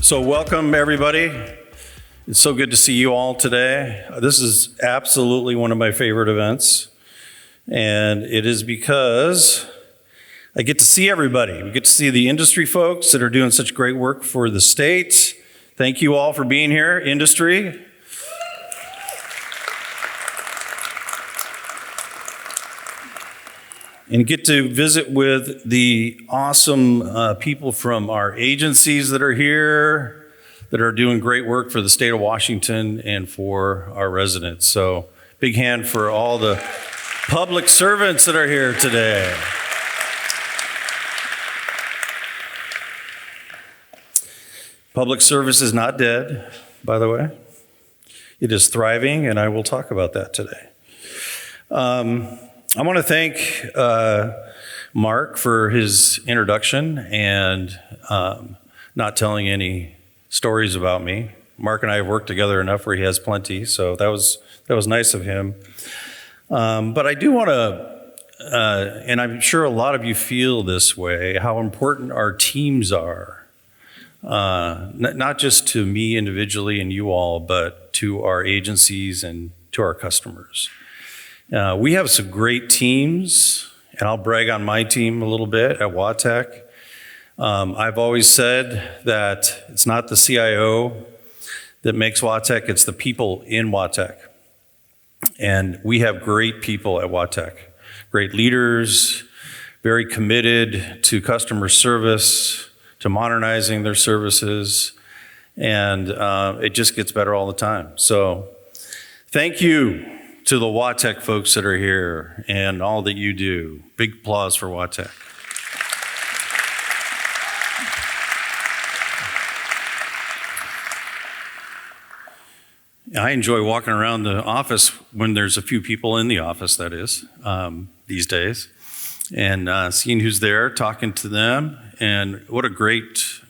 So welcome, everybody. It's so good to see you all today. This is absolutely one of my favorite events, and it is because I get to see everybody. We get to see the industry folks that are doing such great work for the state. Thank you all for being here, industry. And get to visit with the awesome people from our agencies that are here, that are doing great work for the state of Washington and for our residents. So big hand for all the public servants that are here today. Public service is not dead, by the way. It is thriving, and I will talk about that today. I want to thank Mark for his introduction and not telling any stories about me. Mark and I have worked together enough where he has plenty, so that was nice of him. But I do want to, and I'm sure a lot of you feel this way, how important our teams are. Not just to me individually and you all, but to our agencies and to our customers. We have some great teams, and I'll brag on my team a little bit at WaTech. I've always said that it's not the CIO that makes WaTech, it's the people in WaTech. And we have great people at WaTech, great leaders, very committed to customer service, to modernizing their services, and it just gets better all the time. So thank you to the WaTech folks that are here and all that you do. Big applause for WaTech. I enjoy walking around the office when there's a few people in the office, that is, these days, and seeing who's there, talking to them, and what a great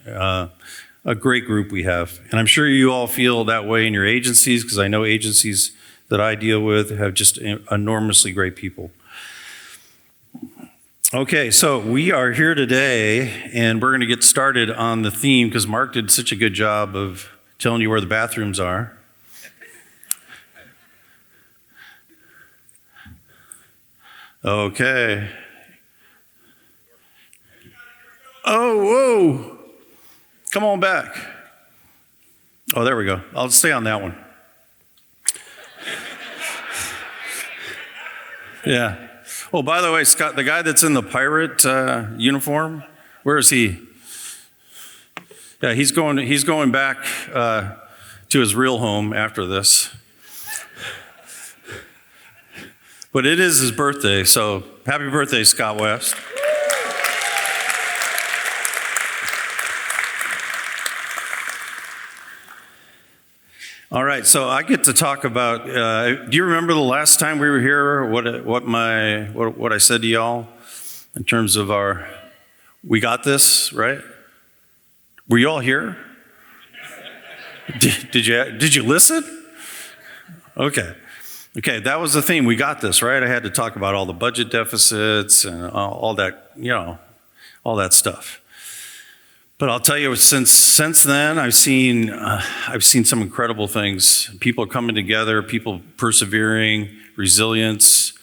group we have. And I'm sure you all feel that way in your agencies, because I know agencies that I deal with have just enormously great people. Okay, so we are here today, and we're going to get started on the theme because Mark did such a good job of telling you where the bathrooms are. Okay. Oh, whoa. Come on back. Oh, there we go. I'll stay on that one. Yeah. Oh, by the way, Scott, the guy that's in the pirate uniform, where is he? Yeah, he's going back to his real home after this. But it is his birthday, so happy birthday, Scott West. All right, so I get to talk about, do you remember the last time we were here, what I said to y'all in terms of we got this, right? Were you all here? Did you listen? Okay, that was the theme, we got this, right? I had to talk about all the budget deficits and all that, all that stuff. But I'll tell you, since then, I've seen some incredible things. People coming together, people persevering, resilience,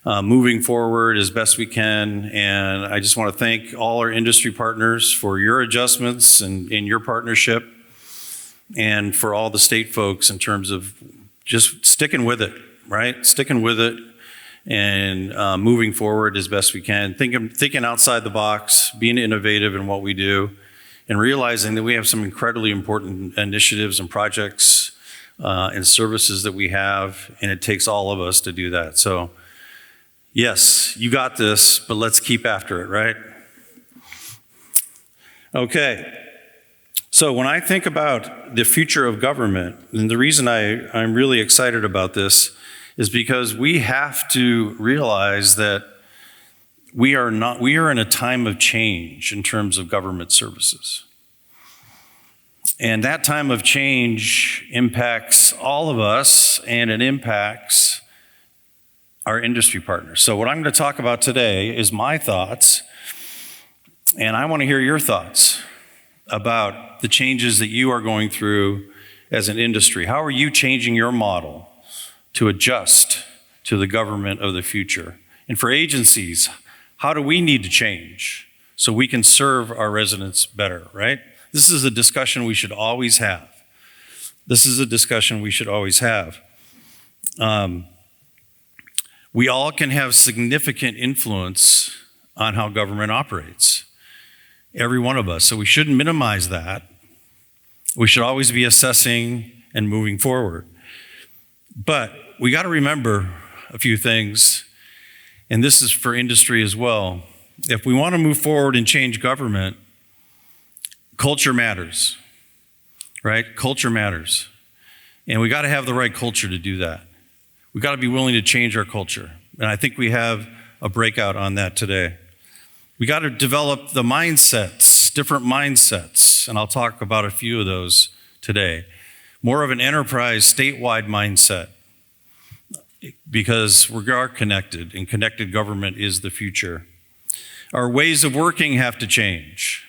moving forward as best we can. And I just want to thank all our industry partners for your adjustments and your partnership, and for all the state folks in terms of just sticking with it, right? Sticking with it and moving forward as best we can. Thinking outside the box, being innovative in what we do, and realizing that we have some incredibly important initiatives and projects and services that we have, and it takes all of us to do that. So, yes, you got this, but let's keep after it, right? Okay, so when I think about the future of government, and the reason I'm really excited about this is because we have to realize that we are in a time of change in terms of government services. And that time of change impacts all of us, and it impacts our industry partners. So what I'm going to talk about today is my thoughts, and I want to hear your thoughts. about the changes that you are going through as an industry. How are you changing your model to adjust to the government of the future? And for agencies, how do we need to change so we can serve our residents better, right? This is a discussion we should always have. This is a discussion we should always have. We all can have significant influence on how government operates. Every one of us. So we shouldn't minimize that. We should always be assessing and moving forward. But we got to remember a few things, and this is for industry as well. If we want to move forward and change government, culture matters, right? Culture matters. And we got to have the right culture to do that. We got to be willing to change our culture. And I think we have a breakout on that today. We got to develop the mindsets, different mindsets, and I'll talk about a few of those today. More of an enterprise, statewide mindset, because we are connected, and connected government is the future. Our ways of working have to change.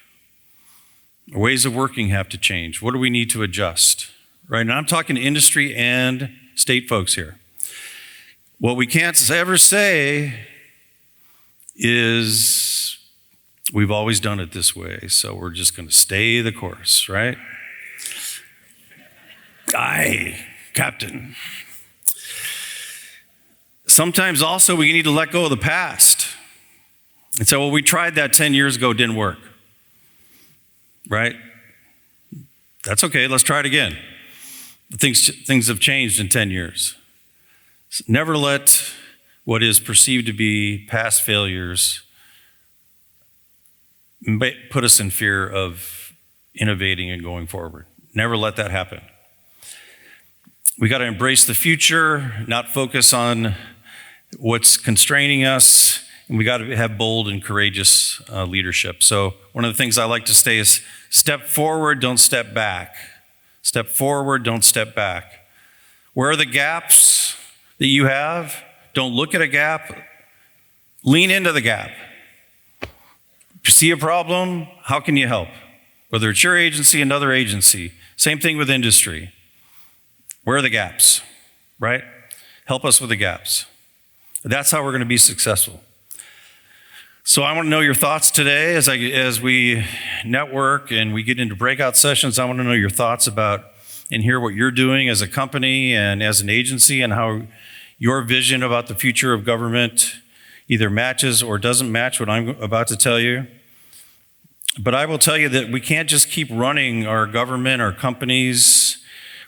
Our ways of working have to change. What do we need to adjust? Right now, I'm talking to industry and state folks here. What we can't ever say is we've always done it this way, so we're just going to stay the course, right? Aye, Captain. Sometimes also we need to let go of the past and say, well, we tried that 10 years ago, didn't work, right? That's okay, let's try it again. Things have changed in 10 years. Never let what is perceived to be past failures put us in fear of innovating and going forward. Never let that happen. We got to embrace the future, not focus on what's constraining us, and we got to have bold and courageous leadership. So one of the things I like to say is step forward, don't step back. Step forward, don't step back. Where are the gaps that you have? Don't look at a gap, lean into the gap. If you see a problem, how can you help? Whether it's your agency, another agency. Same thing with industry. Where are the gaps, right? Help us with the gaps. That's how we're going to be successful. So I want to know your thoughts today as we network and we get into breakout sessions. I want to know your thoughts about and hear what you're doing as a company and as an agency and how your vision about the future of government either matches or doesn't match what I'm about to tell you. But I will tell you that we can't just keep running our government, our companies,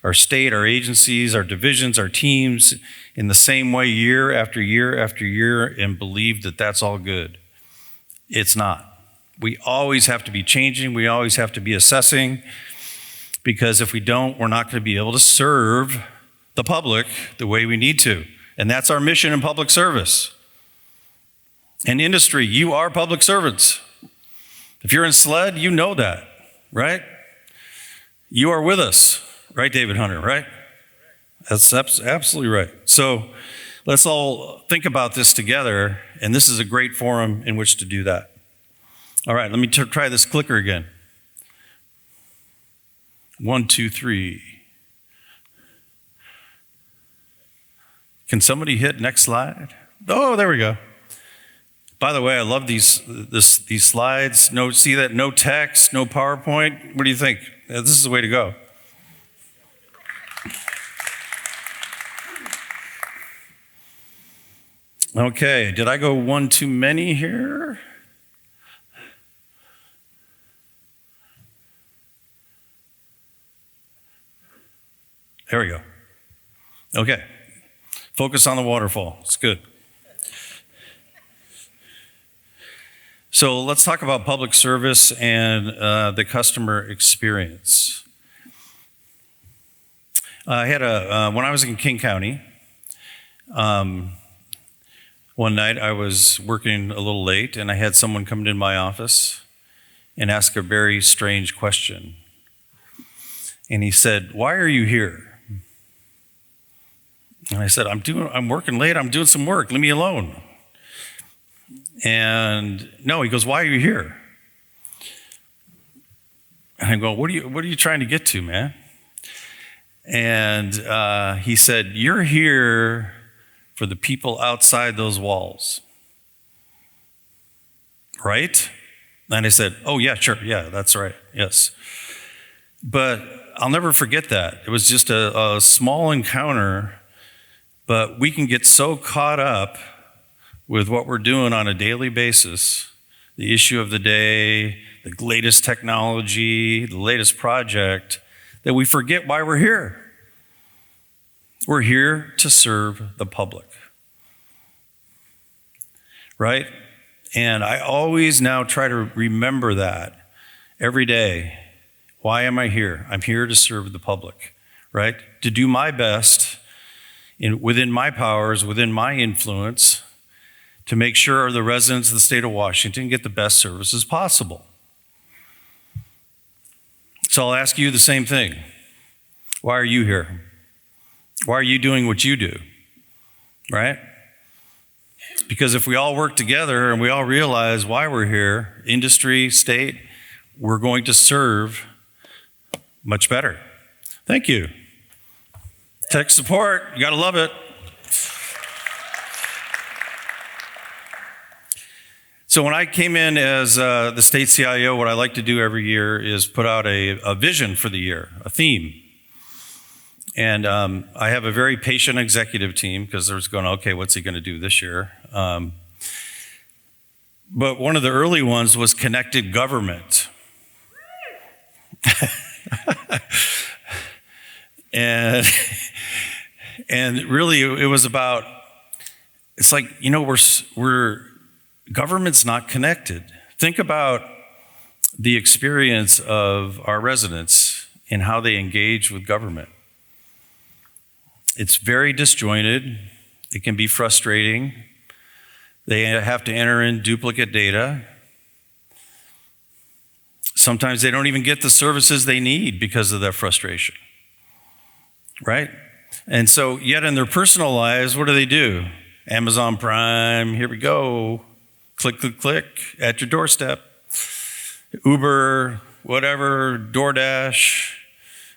our state, our agencies, our divisions, our teams in the same way year after year after year and believe that that's all good. It's not. We always have to be changing. We always have to be assessing, because if we don't, we're not going to be able to serve the public the way we need to. And that's our mission in public service. And industry, you are public servants. If you're in SLED, you know that, right? You are with us, right, David Hunter, right? That's absolutely right. So let's all think about this together, and this is a great forum in which to do that. All right, let me try this clicker again. 1, 2, 3. Can somebody hit next slide? Oh, there we go. By the way, I love these slides. See that? No text, no PowerPoint. What do you think? This is the way to go. Okay, did I go one too many here? There we go. Okay, focus on the waterfall. It's good. So let's talk about public service and the customer experience. I had when I was in King County, one night I was working a little late and I had someone come into my office and ask a very strange question. And he said, "Why are you here?" And I said, I'm working late, I'm doing some work, leave me alone. And no, he goes, "Why are you here?" And I'm going, what are you trying to get to, man? And he said, you're here for the people outside those walls, right? And I said, oh, yeah, sure. Yeah, that's right. Yes. But I'll never forget that. It was just a small encounter, but we can get so caught up with what we're doing on a daily basis, the issue of the day, the latest technology, the latest project, that we forget why we're here. We're here to serve the public, right? And I always now try to remember that every day. Why am I here? I'm here to serve the public, right? To do my best within my powers, within my influence, to make sure the residents of the state of Washington get the best services possible. So I'll ask you the same thing. Why are you here? Why are you doing what you do, right? Because if we all work together and we all realize why we're here, industry, state, we're going to serve much better. Thank you. Tech support, you gotta love it. So when I came in as the state CIO, what I like to do every year is put out a vision for the year, a theme. And I have a very patient executive team because they're going, okay, what's he gonna do this year? But one of the early ones was connected government. and really it was about, it's like, you know, we're government's not connected. Think about the experience of our residents and how they engage with government. It's very disjointed. It can be frustrating. They have to enter in duplicate data. Sometimes they don't even get the services they need because of their frustration, right? And so yet in their personal lives, what do? Amazon Prime, here we go. Click, click, click, at your doorstep. Uber, whatever, DoorDash,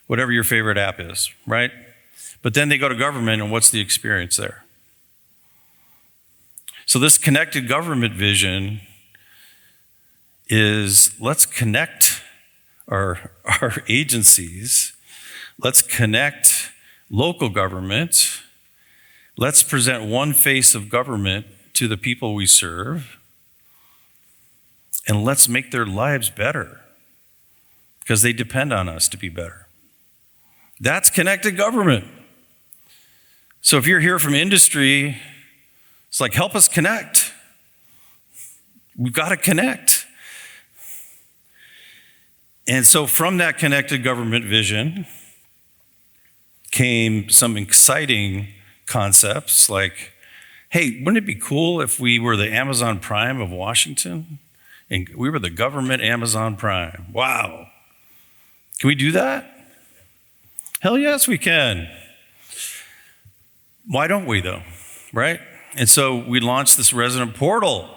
whatever your favorite app is, right? But then they go to government, and what's the experience there? So this connected government vision is, let's connect our agencies, let's connect local government, let's present one face of government to the people we serve, and let's make their lives better because they depend on us to be better. That's connected government. So if you're here from industry, it's like, help us connect. We've got to connect. And so from that connected government vision came some exciting concepts like, hey, wouldn't it be cool if we were the Amazon Prime of Washington? And we were the government Amazon Prime. Wow. Can we do that? Hell yes, we can. Why don't we though, right? And so we launched this resident portal.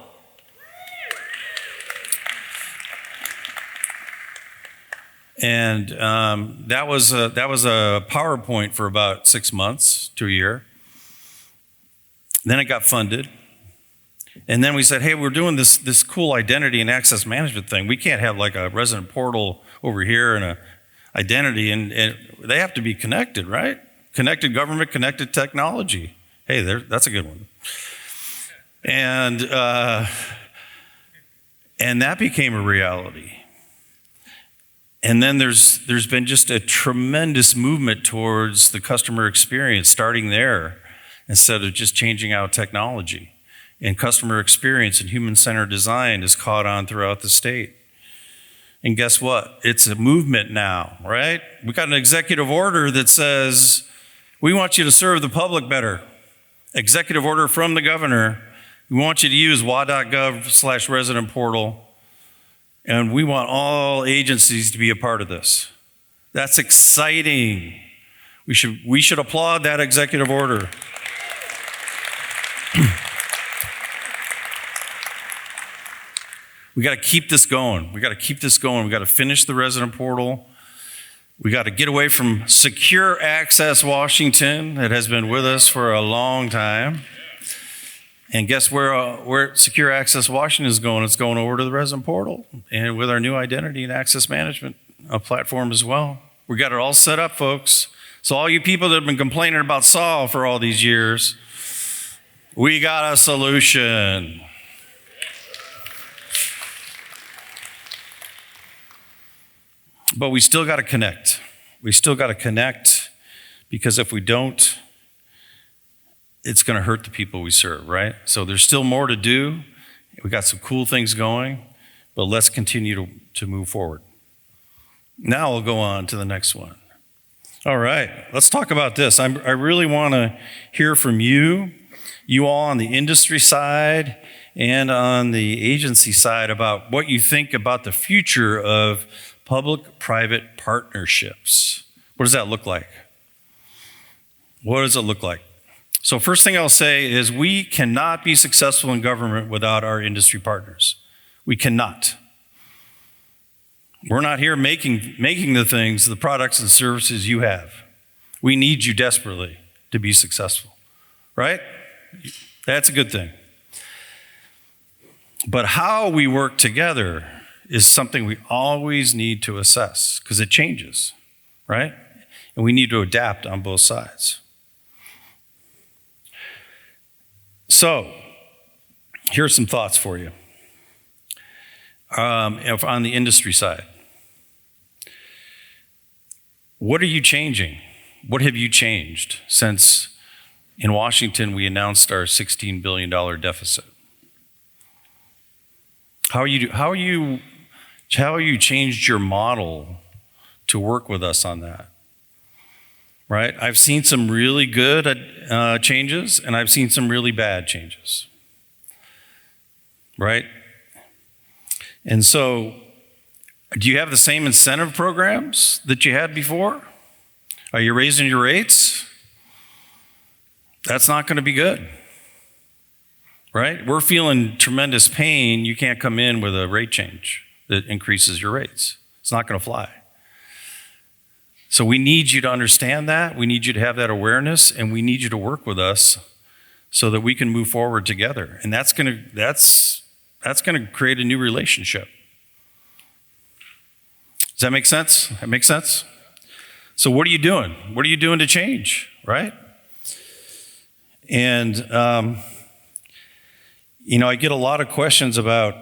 And that was a PowerPoint for about 6 months to a year. Then it got funded. And then we said, hey, we're doing this cool identity and access management thing. We can't have like a resident portal over here and a identity, and they have to be connected, right? Connected government, connected technology. Hey, that's a good one. And that became a reality. And then there's been just a tremendous movement towards the customer experience, starting there instead of just changing out technology. And customer experience and human-centered design is caught on throughout the state. And guess what? It's a movement now, right? We got an executive order that says, we want you to serve the public better. Executive order from the governor. We want you to use wa.gov/resident portal. And we want all agencies to be a part of this. That's exciting. We should applaud that executive order. We We got to keep this going. We got to keep this going. We got to finish the resident portal. We got to get away from Secure Access Washington that has been with us for a long time. And guess where Secure Access Washington is going? It's going over to the resident portal and with our new identity and access management platform as well. We got it all set up, folks. So all you people that have been complaining about SAW for all these years, we got a solution. But we still got to connect. We still got to connect because if we don't, it's going to hurt the people we serve, right? So there's still more to do. We got some cool things going, but let's continue to move forward. Now we'll go on to the next one. All right, let's talk about this. I really want to hear from you all on the industry side and on the agency side about what you think about the future of public-private partnerships. What does that look like? What does it look like? So first thing I'll say is we cannot be successful in government without our industry partners. We cannot. We're not here making the things, the products and services you have. We need you desperately to be successful, right? That's a good thing. But how we work together is something we always need to assess because it changes, right? And we need to adapt on both sides. So, here's some thoughts for you. On the industry side, what are you changing? What have you changed since in Washington we announced our $16 billion deficit? How you changed your model to work with us on that? Right? I've seen some really good changes, and I've seen some really bad changes. Right? And so, do you have the same incentive programs that you had before? Are you raising your rates? That's not going to be good. Right? We're feeling tremendous pain. You can't come in with a rate change that increases your rates. It's not going to fly. So we need you to understand that. We need you to have that awareness, and we need you to work with us so that we can move forward together. And that's going to create a new relationship. Does that make sense? That makes sense? So what are you doing? What are you doing to change, right? And, I get a lot of questions about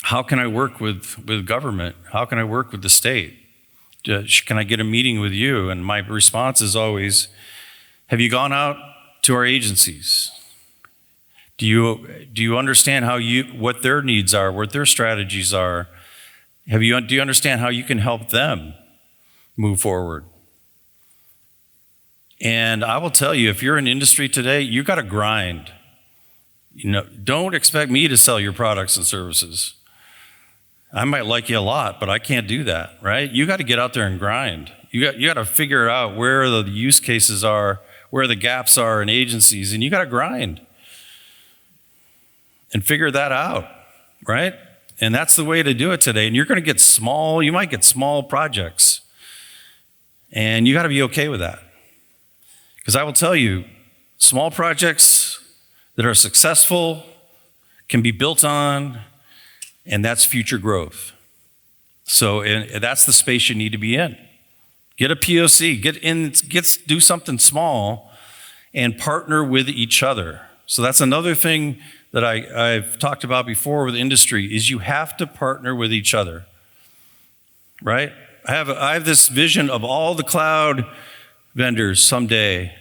how can I work with government? How can I work with the state? Can I get a meeting with you? And my response is always, have you gone out to our agencies? Do you understand what their needs are, what their strategies are? Do you understand how you can help them move forward? And I will tell you, if you're in industry today, you got to grind. Don't expect me to sell your products and services. I might like you a lot, but I can't do that, right? You got to get out there and grind. You got to figure out where the use cases are, where the gaps are in agencies, and you got to grind and figure that out, right? And that's the way to do it today. And you're going to get you might get small projects, and you got to be okay with that. Because I will tell you, small projects that are successful can be built on, and that's future growth. So that's the space you need to be in. Get a POC, do something small, and partner with each other. So that's another thing that I've talked about before with industry is you have to partner with each other, right? I have this vision of all the cloud vendors someday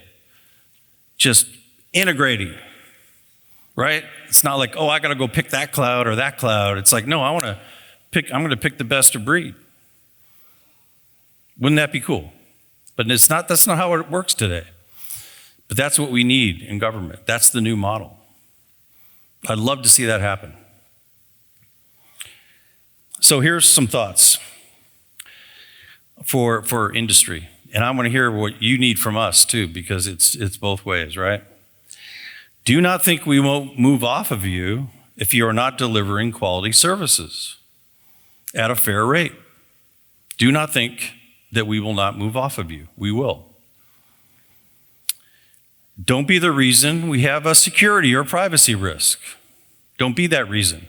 just integrating, right? It's not like, I got to go pick that cloud or that cloud. It's like, no, I'm going to pick the best of breed. Wouldn't that be cool? But that's not how it works today. But that's what we need in government. That's the new model. I'd love to see that happen. So here's some thoughts for industry. And I want to hear what you need from us too, because it's both ways, right? Do not think we won't move off of you if you are not delivering quality services at a fair rate. Do not think that we will not move off of you. We will. Don't be the reason we have a security or privacy risk. Don't be that reason.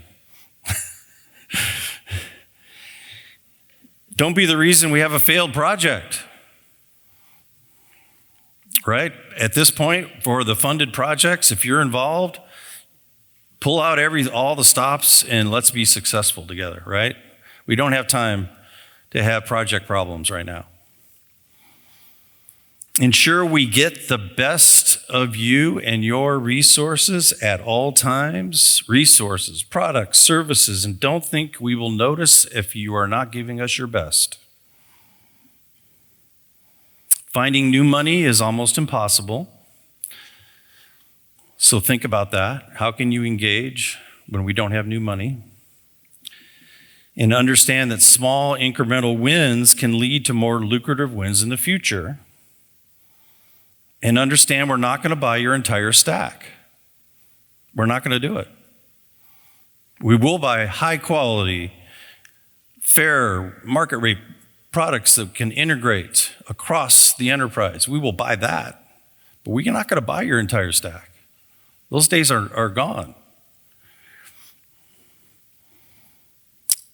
Don't be the reason we have a failed project. Right? At this point, for the funded projects, if you're involved, pull out all the stops and let's be successful together, right? We don't have time to have project problems right now. Ensure we get the best of you and your resources at all times, resources, products, services, and don't think we will notice if you are not giving us your best. Finding new money is almost impossible. So think about that. How can you engage when we don't have new money? And understand that small incremental wins can lead to more lucrative wins in the future. And understand we're not going to buy your entire stack. We're not going to do it. We will buy high quality, fair, market rate products that can integrate across the enterprise. We will buy that, but we're not going to buy your entire stack. Those days are gone.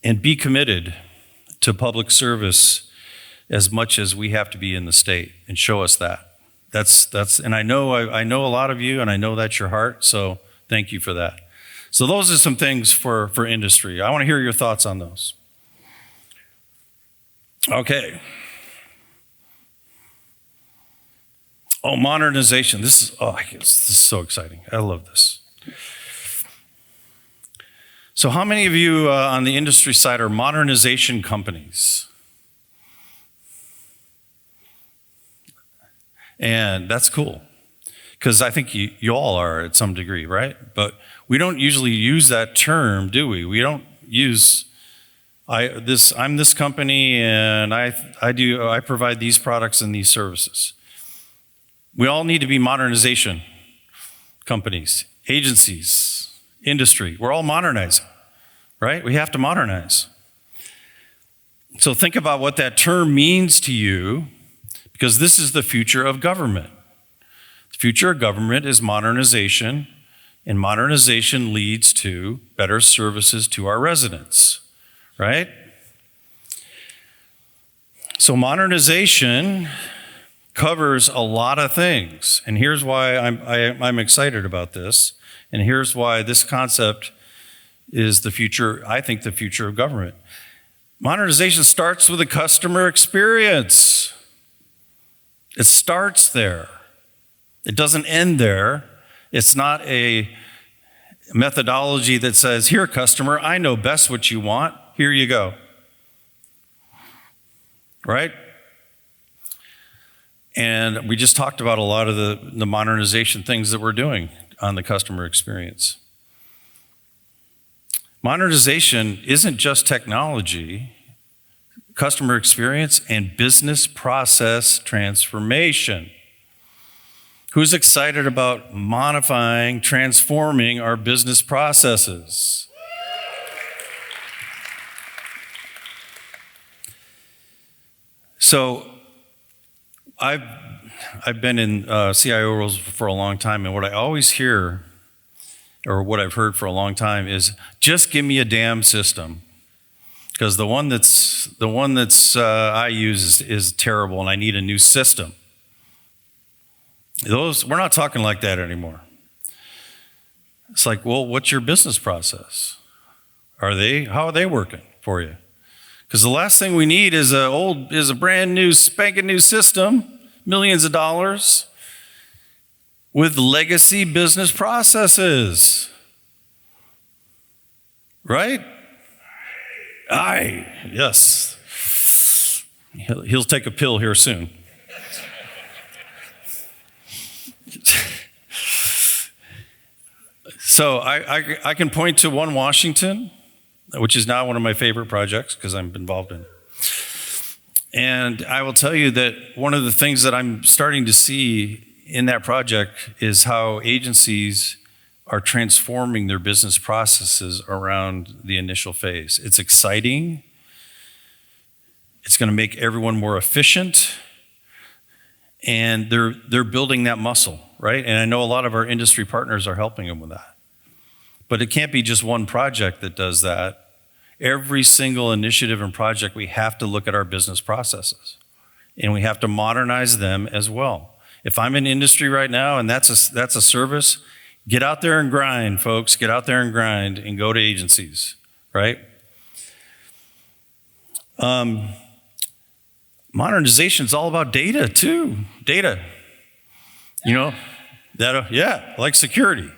And be committed to public service as much as we have to be in the state, and show us that. And I know a lot of you, and I know that's your heart, so thank you for that. So those are some things for industry. I want to hear your thoughts on those. Okay. Oh, modernization. This is so exciting. I love this. So how many of you on the industry side are modernization companies? And that's cool, because I think you all are at some degree, right? But we don't usually use that term, do we? We don't use, I'm this company and I provide these products and these services. We all need to be modernization companies, agencies, industry. We're all modernizing, right? We have to modernize. So think about what that term means to you, because this is the future of government. The future of government is modernization, and modernization leads to better services to our residents, right? So modernization covers a lot of things, and here's why I'm excited about this, and here's why this concept is the future, I think, the future of government. Modernization starts with the customer experience. It starts there. It doesn't end there. It's not a methodology that says, here, customer, I know best what you want. Here you go. Right? And we just talked about a lot of the modernization things that we're doing on the customer experience. Modernization isn't just technology, customer experience, and business process transformation. Who's excited about modifying, transforming our business processes? So I've been in CIO roles for a long time, and what I always hear, or what I've heard for a long time, is just give me a damn system, because the one that's I use is terrible, and I need a new system. We're not talking like that anymore. It's like, well, what's your business process? How are they working for you? Because the last thing we need is a brand new, spanking new system, millions of dollars, with legacy business processes. Right? Aye, yes. He'll take a pill here soon. So I can point to One Washington, which is now one of my favorite projects because I'm involved in it. And I will tell you that one of the things that I'm starting to see in that project is how agencies are transforming their business processes around the initial phase. It's exciting. It's going to make everyone more efficient. And they're building that muscle, right? And I know a lot of our industry partners are helping them with that. But it can't be just one project that does that. Every single initiative and project, we have to look at our business processes. And we have to modernize them as well. If I'm in industry right now and that's a service, get out there and grind, folks. Get out there and grind and go to agencies, right? Modernization is all about data too. Data. Like security.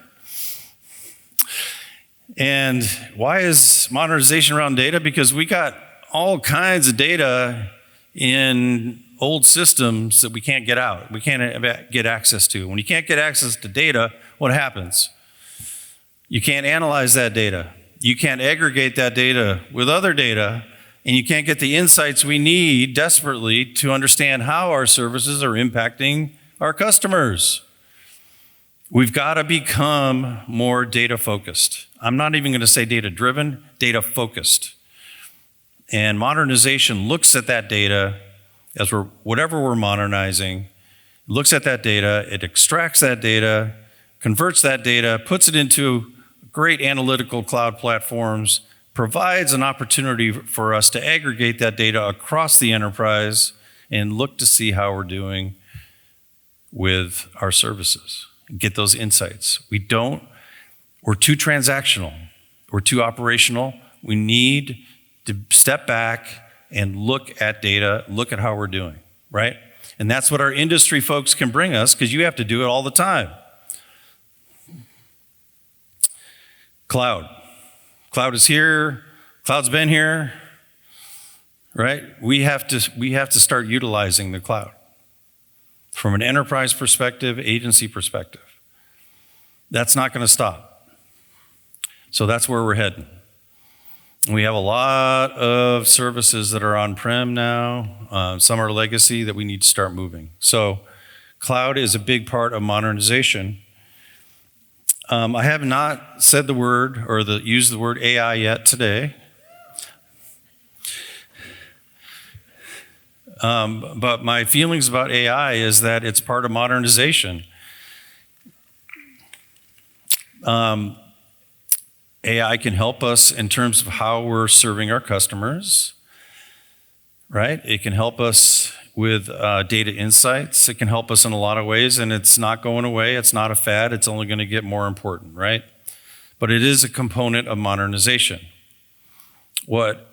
And why is modernization around data? Because we got all kinds of data in old systems that we can't get out. We can't get access to. When you can't get access to data, what happens? You can't analyze that data. You can't aggregate that data with other data, and you can't get the insights we need desperately to understand how our services are impacting our customers. We've got to become more data focused. I'm not even going to say data driven, data focused. And modernization looks at that data as whatever we're modernizing, looks at that data, it extracts that data, converts that data, puts it into great analytical cloud platforms, provides an opportunity for us to aggregate that data across the enterprise and look to see how we're doing with our services and get those insights. We're too transactional. We're too operational. We need to step back and look at data, look at how we're doing, right? And that's what our industry folks can bring us, because you have to do it all the time. Cloud. Cloud is here. Cloud's been here, right? We have to start utilizing the cloud from an enterprise perspective, agency perspective. That's not going to stop. So that's where we're heading. We have a lot of services that are on-prem now. Some are legacy that we need to start moving. So cloud is a big part of modernization. I have not said the word or used the word AI yet today. But my feelings about AI is that it's part of modernization. AI can help us in terms of how we're serving our customers, right? It can help us with data insights. It can help us in a lot of ways, and it's not going away. It's not a fad. It's only going to get more important, right? But it is a component of modernization. What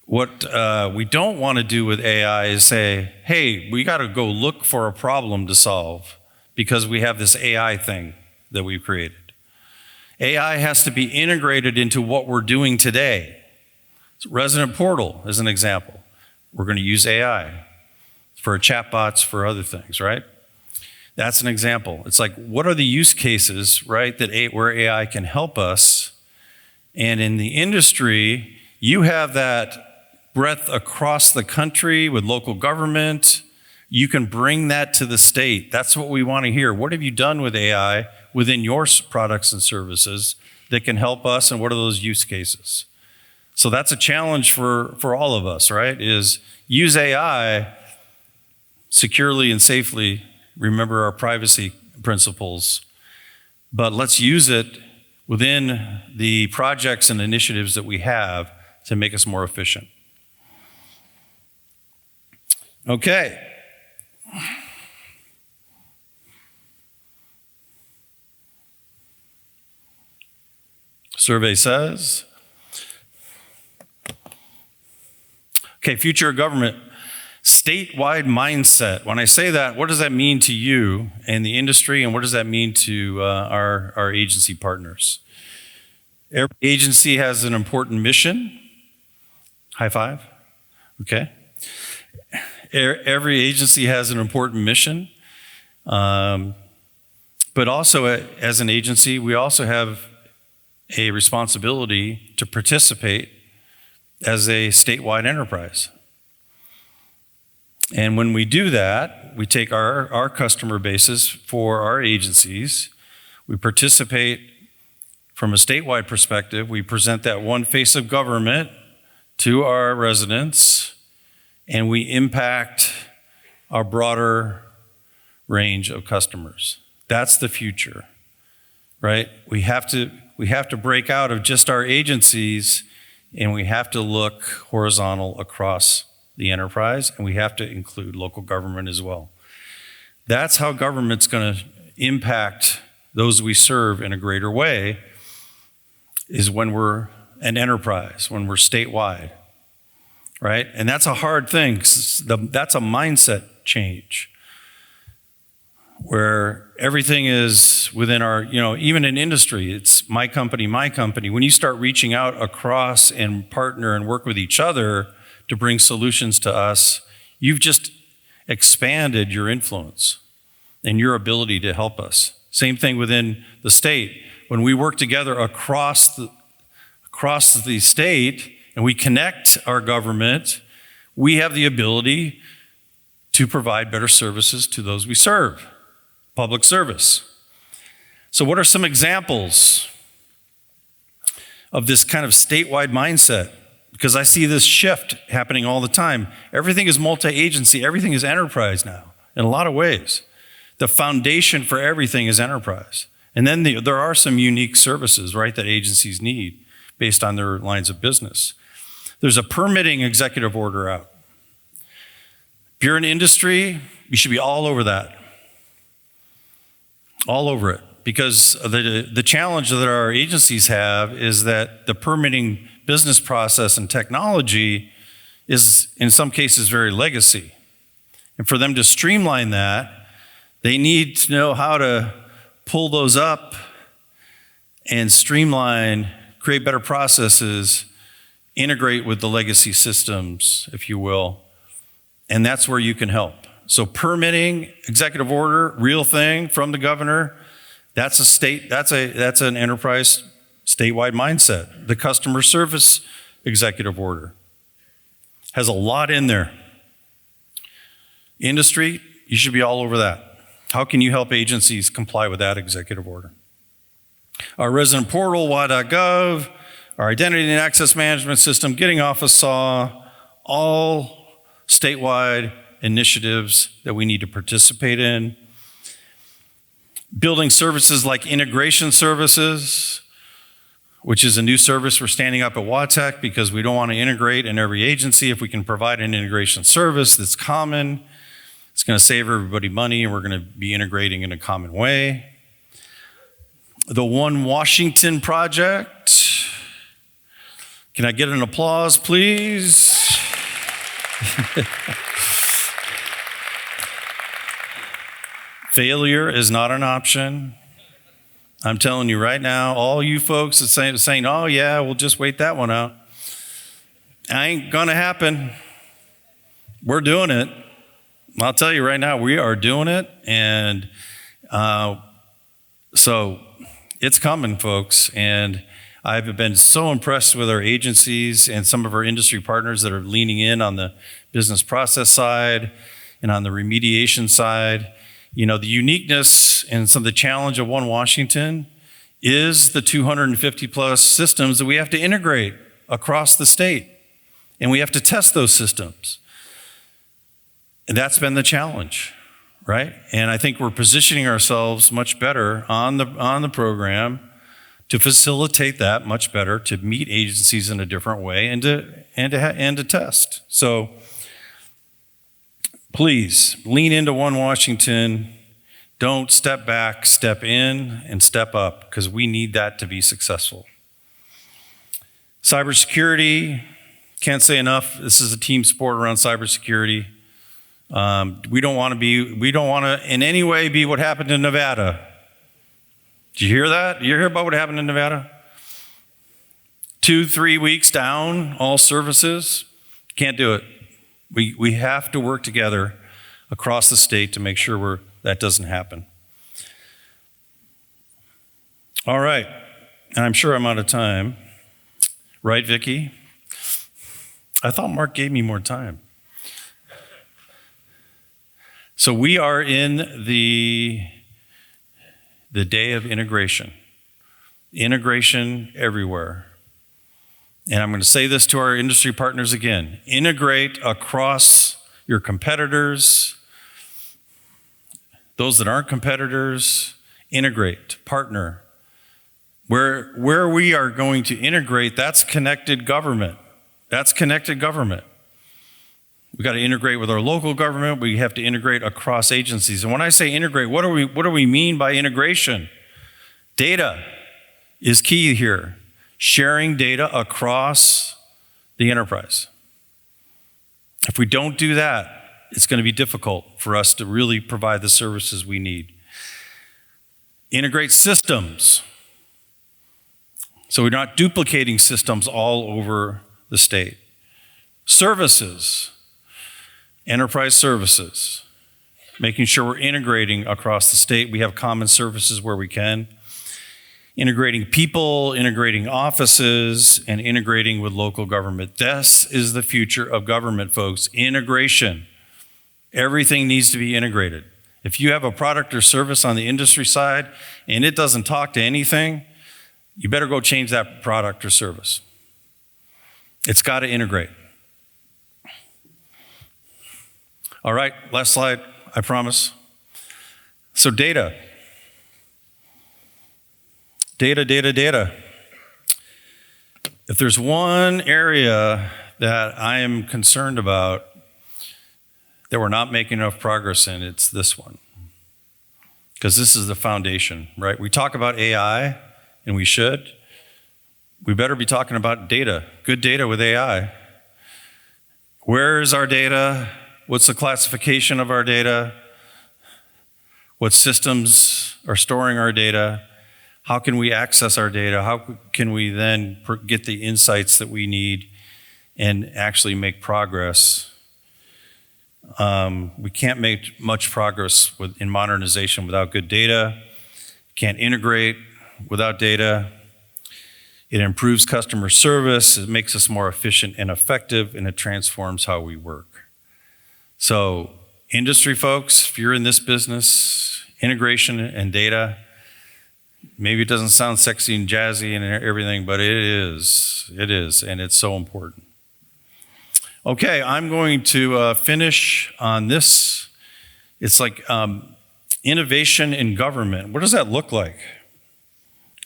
we don't want to do with AI is say, hey, we got to go look for a problem to solve because we have this AI thing that we've created. AI has to be integrated into what we're doing today. Resident Portal is an example. We're going to use AI for chatbots, for other things, right? That's an example. It's like, what are the use cases, right, where AI can help us? And in the industry, you have that breadth across the country with local government. You can bring that to the state. That's what we want to hear. What have you done with AI within your products and services that can help us, and what are those use cases? So that's a challenge for all of us, right? Is use AI securely and safely, remember our privacy principles, but let's use it within the projects and initiatives that we have to make us more efficient. Okay. Survey says, okay, future of government, statewide mindset. When I say that, what does that mean to you and the industry, and what does that mean to our agency partners? Every agency has an important mission. High five. Okay. Every agency has an important mission. But also, as an agency, we also have a responsibility to participate as a statewide enterprise. And when we do that, we take our customer bases for our agencies. We participate from a statewide perspective. We present that one face of government to our residents, and we impact our broader range of customers. That's the future, right? We have to break out of just our agencies, and we have to look horizontal across the enterprise, and we have to include local government as well. That's how government's going to impact those we serve in a greater way, is when we're an enterprise, when we're statewide, right? And that's a hard thing, 'cause that's a mindset change, where everything is within our, even in industry, it's my company, my company. When you start reaching out across and partner and work with each other to bring solutions to us, you've just expanded your influence and your ability to help us. Same thing within the state. When we work together across the state and we connect our government, we have the ability to provide better services to those we serve. Public service. So what are some examples of this kind of statewide mindset? Because I see this shift happening all the time. Everything is multi-agency, everything is enterprise now, in a lot of ways. The foundation for everything is enterprise. And then there are some unique services, right, that agencies need based on their lines of business. There's a permitting executive order out. If you're in industry, you should be all over that. All over it. Because the challenge that our agencies have is that the permitting business process and technology is, in some cases, very legacy. And for them to streamline that, they need to know how to pull those up and streamline, create better processes, integrate with the legacy systems, if you will. And that's where you can help. So permitting, executive order, real thing from the governor, that's an enterprise statewide mindset. The customer service executive order has a lot in there. Industry, you should be all over that. How can you help agencies comply with that executive order? Our resident portal, WA.gov, our identity and access management system, getting off of SAW, all statewide initiatives that we need to participate in. Building services like integration services, which is a new service we're standing up at WaTech because we don't want to integrate in every agency. If we can provide an integration service that's common, it's going to save everybody money, and we're going to be integrating in a common way. The One Washington Project. Can I get an applause, please? Failure is not an option. I'm telling you right now, all you folks that saying, oh yeah, we'll just wait that one out. Ain't gonna happen. We're doing it. I'll tell you right now, we are doing it. And so it's coming, folks. And I've been so impressed with our agencies and some of our industry partners that are leaning in on the business process side and on the remediation side. You know, the uniqueness and some of the challenge of One Washington is the 250 plus systems that we have to integrate across the state. And we have to test those systems. And that's been the challenge, right? And I think we're positioning ourselves much better on the program to facilitate that much better, to meet agencies in a different way and to test. So please lean into One Washington. Don't step back, step in and step up, because we need that to be successful. Cybersecurity, can't say enough. This is a team sport around cybersecurity. We don't want to in any way be what happened in Nevada. Did you hear that? You hear about what happened in Nevada? 2-3 weeks down, all services. Can't do it. We have to work together across the state to make sure that doesn't happen. All right, and I'm sure I'm out of time. Right, Vicki? I thought Mark gave me more time. So we are in the the day of integration. Integration everywhere. And I'm going to say this to our industry partners again. Integrate across your competitors, those that aren't competitors, integrate, partner. Where we are going to integrate, that's connected government. That's connected government. We got to integrate with our local government. We have to integrate across agencies. And when I say integrate, what do we mean by integration? Data is key here. Sharing data across the enterprise. If we don't do that, it's going to be difficult for us to really provide the services we need. Integrate systems. So we're not duplicating systems all over the state. Services. Enterprise services. Making sure we're integrating across the state. We have common services where we can. Integrating people, integrating offices, and integrating with local government. This is the future of government, folks. Integration. Everything needs to be integrated. If you have a product or service on the industry side and it doesn't talk to anything, you better go change that product or service. It's got to integrate. All right, last slide, I promise. So data. Data. If there's one area that I am concerned about that we're not making enough progress in, it's this one. Because this is the foundation, right? We talk about AI, and we should. We better be talking about data, good data with AI. Where is our data? What's the classification of our data? What systems are storing our data? How can we access our data? How can we then get the insights that we need and actually make progress? We can't make much progress in modernization without good data. Can't integrate without data. It improves customer service. It makes us more efficient and effective, and it transforms how we work. So, industry folks, if you're in this business, integration and data, maybe it doesn't sound sexy and jazzy and everything, but it is, and it's so important. Okay, I'm going to finish on this. It's like innovation in government. What does that look like?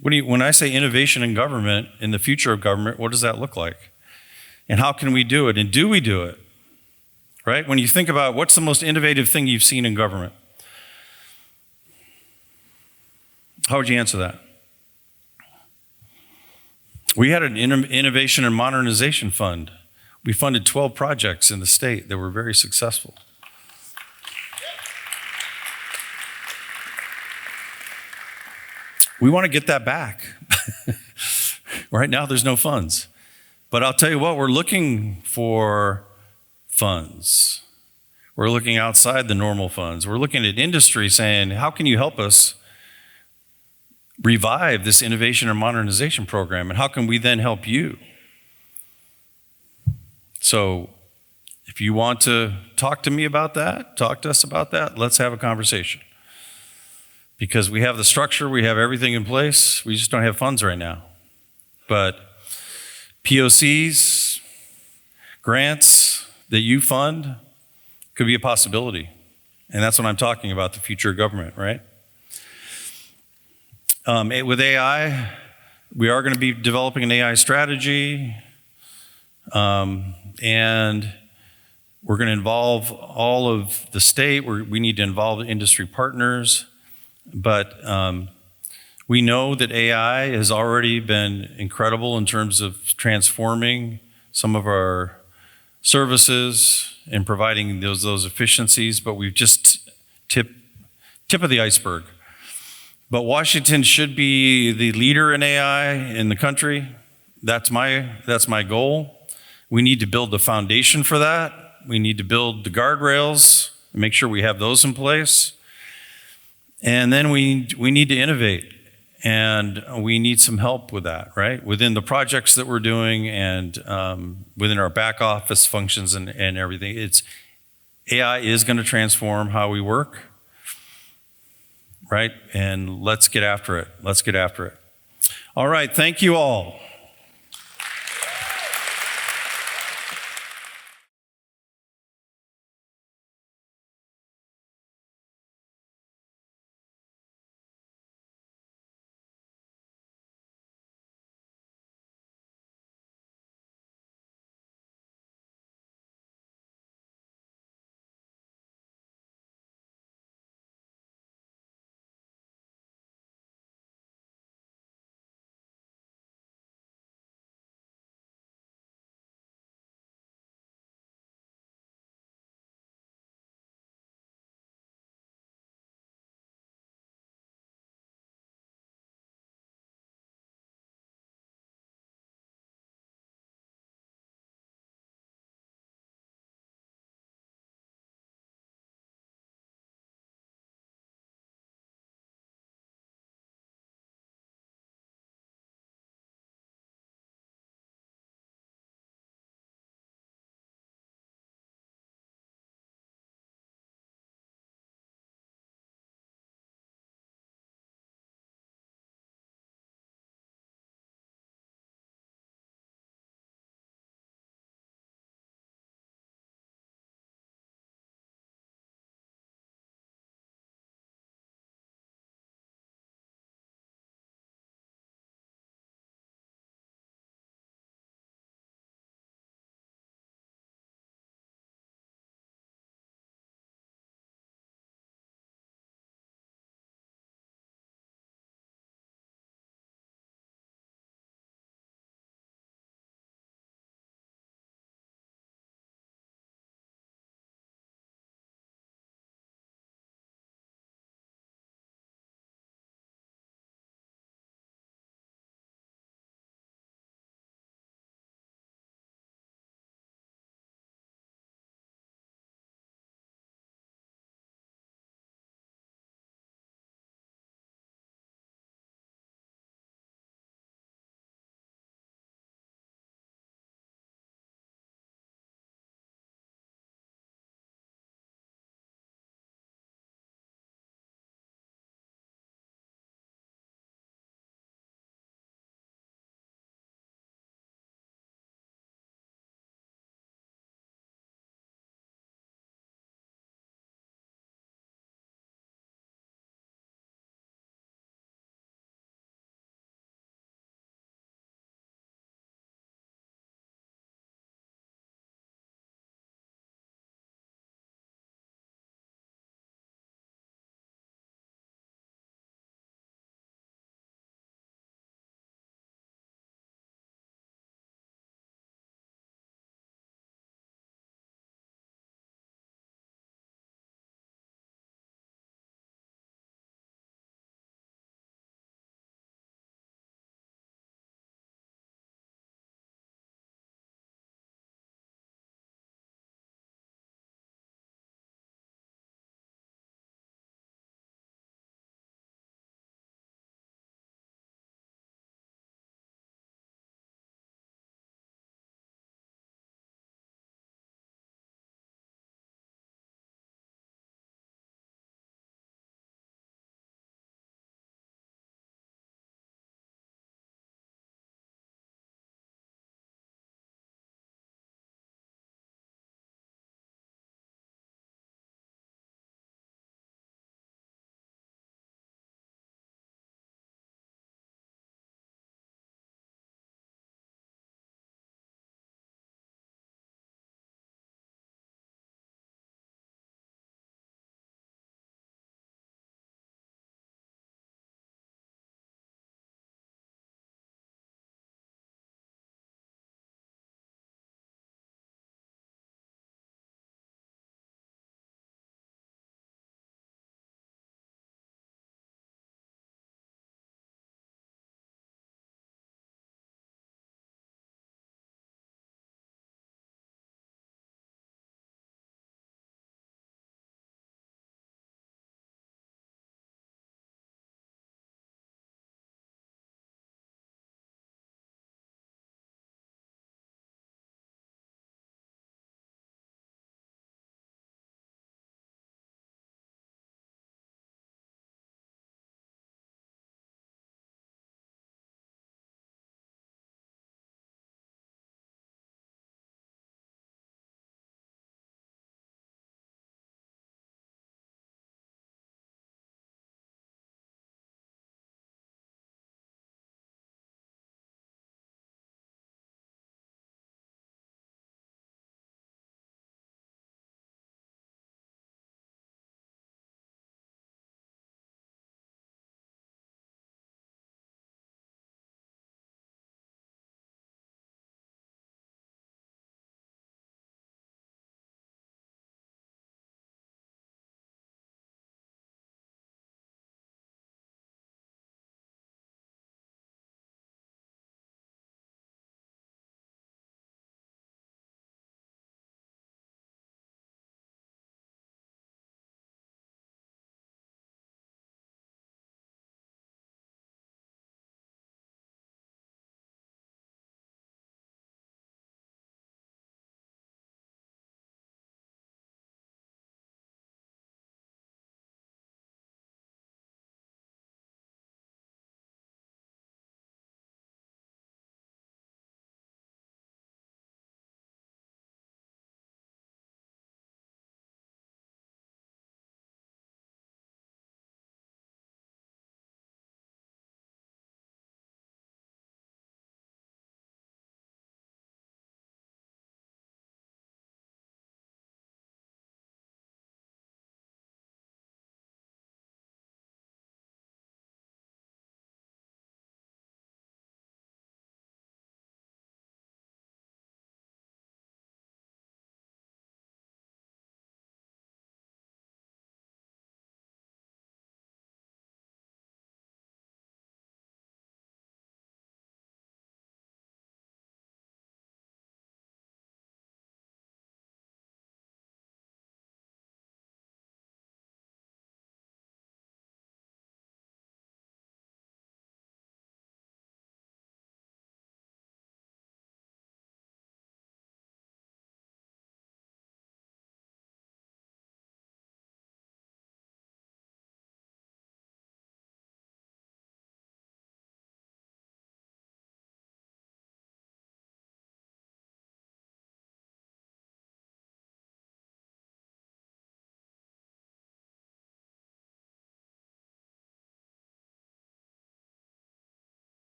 When I say innovation in government, in the future of government, what does that look like? And how can we do it? And do we do it? Right? When you think about what's the most innovative thing you've seen in government, how would you answer that? We had an innovation and modernization fund. We funded 12 projects in the state that were very successful. We want to get that back. Right now, there's no funds. But I'll tell you what, we're looking for funds. We're looking outside the normal funds. We're looking at industry saying, how can you help us revive this innovation and modernization program? And how can we then help you? So if you want to talk to me about that, talk to us about that, let's have a conversation. Because we have the structure, we have everything in place, we just don't have funds right now. But POCs, grants that you fund could be a possibility. And that's what I'm talking about, the future of government, right? With AI, we are going to be developing an AI strategy. And we're going to involve all of the state. We need to involve industry partners. But we know that AI has already been incredible in terms of transforming some of our services and providing those efficiencies. But we've just tip of the iceberg. But Washington should be the leader in AI in the country. That's my goal. We need to build the foundation for that. We need to build the guardrails and make sure we have those in place. And then we need to innovate, and we need some help with that, right? Within the projects that we're doing and within our back office functions and everything. AI is going to transform how we work, right? And let's get after it. Let's get after it. All right, thank you all.